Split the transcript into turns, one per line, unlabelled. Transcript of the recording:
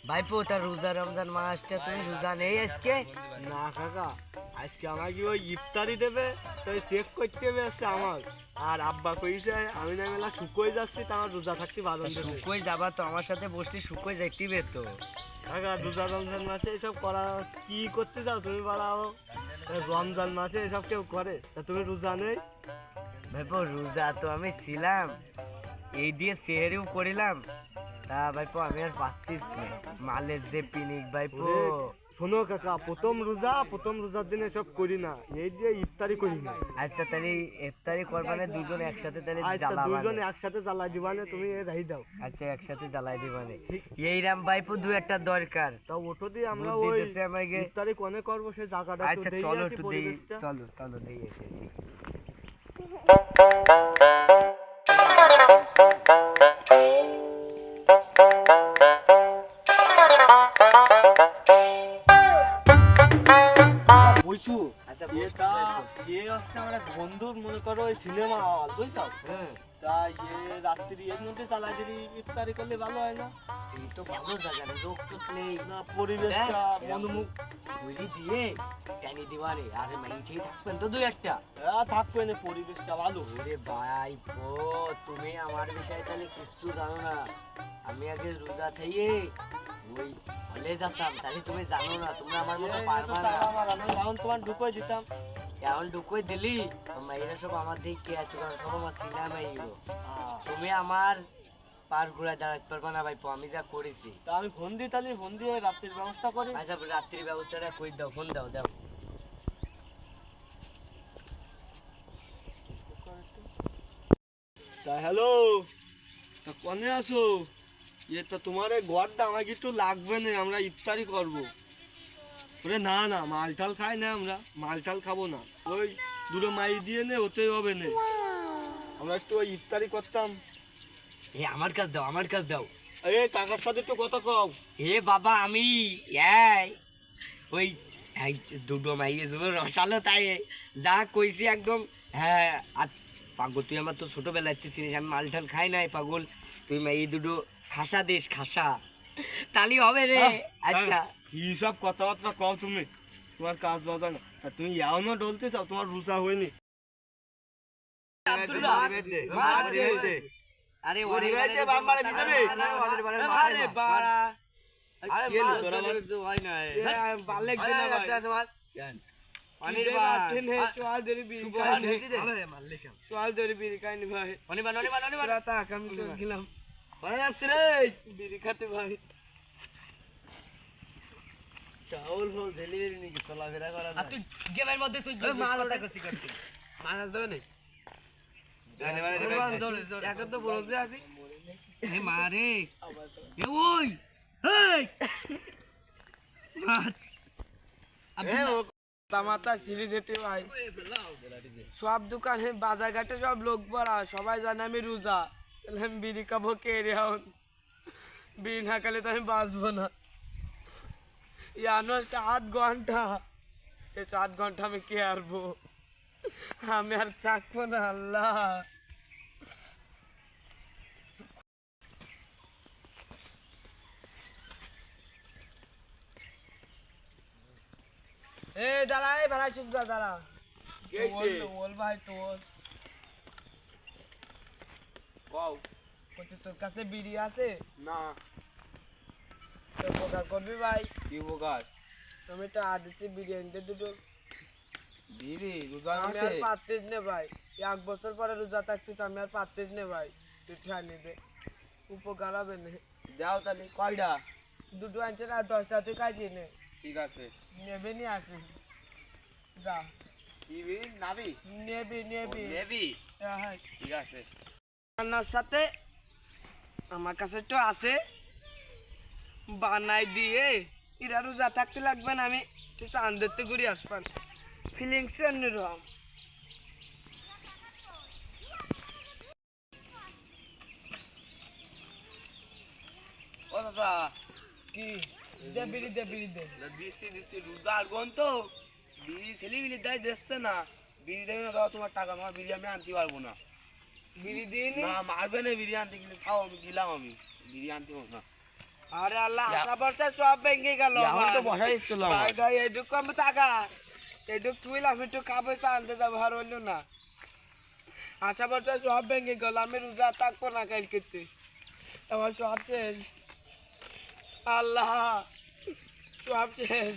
ভাইপো তার রোজা রমজান মাসটা তুমি রোজা নেই আজকে?
না কাকা, আজকে আমাকে ওই ইফতারি দেবে, তাই চেক করতে হবে আসছে আমার। আর আব্বা কইছে আমি না মেলা শুকোই যাচ্ছি, তা আমার রোজা থাকতে বারণ দেবে।
শুকোই যাবা তো আমার সাথে বসলে শুকোই যাইতিবে তো।
কাকা রোজা রমজান মাসে এসব করা কি করতে চাও তুমি বাড়াও? রমজান মাসে এসব কেউ করে? তা তুমি রোজা নেই?
ভাইপো রোজা তো আমি ছিলাম, এই দিয়ে সেহেরিও করিলাম, তা ভাইপো আমি আর পারতিস না, মালের যে পিনিক ভাইপো।
শোনো কাকা, প্রথম রোজার দিন এসব করি না, এই দিয়ে ইফতারি করি না।
আচ্ছা তাহলে ইফতারি করবানে দুজন একসাথে তাহলে
আচ্ছা দুজন
জ্বালাবানে।
একসাথে জ্বালাই দিবানে, তুমি রাহি দাও।
আচ্ছা একসাথে জ্বালাই দিবানে। এইরাম ভাইপো দু একটা দরকার,
তা ওটো দিয়ে আমরা
বুদ্ধি
ওই
দিছে আমাকে।
ইফতারি কোনে করবো সেই জায়গাটা একটু
আচ্ছা
দেখে
চলো
আসি,
একটু দেই,
পরিবেশটা।
চলো চলো দেই এসে।
বুঝছো?
আচ্ছা
এটা হচ্ছে আমার এক বন্ধুর, মনে করো ওই সিনেমা হল, বুঝছো?
হ্যাঁ
তা রাত্রি এর মধ্যে চালাই দিলি ইফতারি করলে ভালো হয় না?
এই তো ভালো জায়গা রে, লোক তো নেই
না পরিবেশটা মনোমুখ।
বুঝি দিয়ে টানি দিবারে, আরে মাইঠেই থাকবেন তো দুই একটা।
থাকবে না, পরিবেশটা ভালো।
ওরে ভাই ও, তুমি আমার বিষয়ে তাহলে কিছু জানো না। আমি আগে রোজা থেকে ওই হলে যেতাম, তাহলে তুমি জানো না, তুমি আমার মতো পারবা না।
আমি এখন তোমার ঢুকোই দিতাম।
এখন ঢুকুই দিলি, এরা সব আমার দিকে কে আছে, কারণ সব আমার সিনেমা হিরো। তুমি আমার পার ঘুরে দাঁড়াতে পারবা না ভাইপো, আমি যা করেছি।
তা আমি ফোন দিই, তাহলে ফোন দিয়ে রাত্রির ব্যবস্থা করি।
আচ্ছা রাত্রির ব্যবস্থাটা করে দাও, ফোন দাও দাও।
তা হ্যালো, তা কনে আসো? তা তোমার এই ঘরটা আমাকে একটু লাগবে না, আমরা ইফতারি করবো। ওরে না না, মালটাল খাই না, আমরা মালটাল খাবো না, ওই দুটো মাই দিয়ে নে, ওতেই হবে না। আমরা একটু ওই ইফতারি করতাম।
এ আমার কাছ দাও, আমার কাছ দাও।
এ কাকার সাথে একটু কথা কও।
এ বাবা আমি ওই এই দুটো মাইয়ে জন্য রসালো, তাই যা কইছি একদম। হ্যাঁ আর পাগল, তুই আমার তো ছোটবেলায় চিনিস, আমি মাল ঠাল খাই নাই পাগল। তুই মাইয়ে দুটো খাসা দিস, খাসা, তালি হবে রে। আচ্ছা
কি সব কথাবার্তা কও তুমি? তোমার কাজ বাজা না, আর তুমি এখনো ডলতে চাও? তোমার রুচা হয়নি।
আরে
চাউল ফল ঝেলিয়ে নাকি চলাফেরা করা যায়?
তুই গেমের মধ্যে তুই কথা কইছিস করতে
মাছ দেবে না? এখন তো বলছে আছি।
এ মারে এ ওই এই
তামাতা সিঁড়ি যেতে ভাই, সব দোকানে বাজার ঘাটে সব লোক ভরা, সবাই জানে আমি রোজা, তাহলে আমি বিড়ি খাবো কে রে? এখন বিড়ি না খেলে তো আমি বাঁচবো না। ইয়ানো 7 ঘন্টা, এই 7 ঘন্টা আমি কে আরবো? আমি আর থাকবো না আল্লাহ। এই দাঁড়া, এই ভাড়া চুপ যা, দাঁড়া। বল ভাই তোর তোর কাছে বিড়ি আছে?
না।
তো উপকার করবি ভাই,
কি উপকার?
তুমি তো আদিছি বিরিয়ানিতে দুটো।
বিড়ি রোজা
আমি আর পারতেছ না ভাই, 1 বছর পরে রোজা থাকতেছ, আমি আর পারতেছ না ভাই, তুই ঠানি দে, উপকার হবে না।
যাও তাহলে। কয়টা?
দুটো আনছে না, 10টা তুই খাইছি নে।
ঠিক আছে,
নেবে নি আসি, যা
কি বিড়ি নাবি?
নেবি নেবি
নেবি?
হ্যাঁ।
ঠিক আছে।
রান্নার সাথে আমার কাছে একটু আছে, বানাই দিয়ে এরা রোজা থাকতে লাগবে না, আমি একটু চান দেখতে ঘুরে আসবান, ফিলিংস অন্যরকম।
ও চাচা,
কি দে বিড়ি, দে বিড়ি দে।
দিচ্ছি রোজার গন তো, বিড়ি ছেলে বিড়ি দেয় দিচ্ছে না। বিড়ি দেবে না, দাও তোমার টাকা, তোমার বিড়ি আমি আনতে পারবো না।
বিড়ি দিয়ে নি?
না মারবে না, বিড়ি আনতে গেলে খাও, আমি দিলাম, আমি বিড়ি আনতে পারবো না।
আরে আল্লাহ আশা বর্ষা সব ভেঙে গেল
এখন তো বসাই এসেছিল আমার।
ভাই ভাই এটুকু আমি টাকা এটুক তুই আমি একটু কাপড় আনতে যাবো আর অন্য না আশা বর্ষা সব ভেঙে গেল আমি রোজা থাকবো না কালকে আমার সব শেষ আল্লাহ সব শেষ